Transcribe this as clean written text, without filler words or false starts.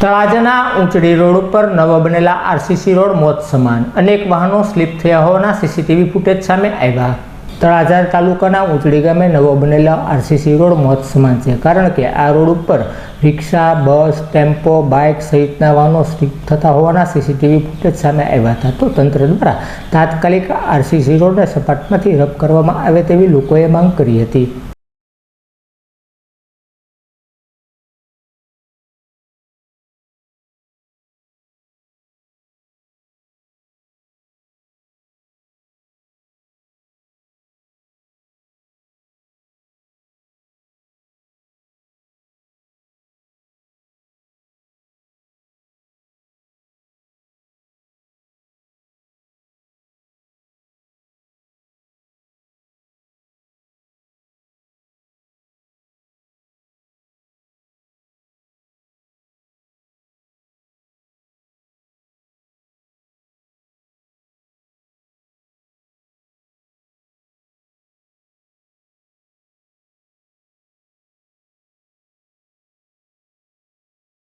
તળાજાના ઊંચડી road ઉપર નવા બનેલા આરસીસી રોડ મોત સમાન અનેક વાહનો સ્લીપ થયા હોવાના સીસીટીવી ફૂટેજ સામે આવ્યા। તળાજા તાલુકાના ઊંચડી ગામે નવો બનેલા આરસીસી રોડ મોત સમાન છે, કારણ કે આ રોડ ઉપર રિક્ષા, બસ, ટેમ્પો, બાઇક સહિતના વાહનો સ્લીપ થતા હોવાના સીસીટીવી ફૂટેજ સામે આવ્યા હતા। તો તંત્ર દ્વારા તાત્કાલિક આરસીસી રોડને સપાટમાંથી રફ કરવામાં આવે તેવી લોકોએ માંગ કરી હતી।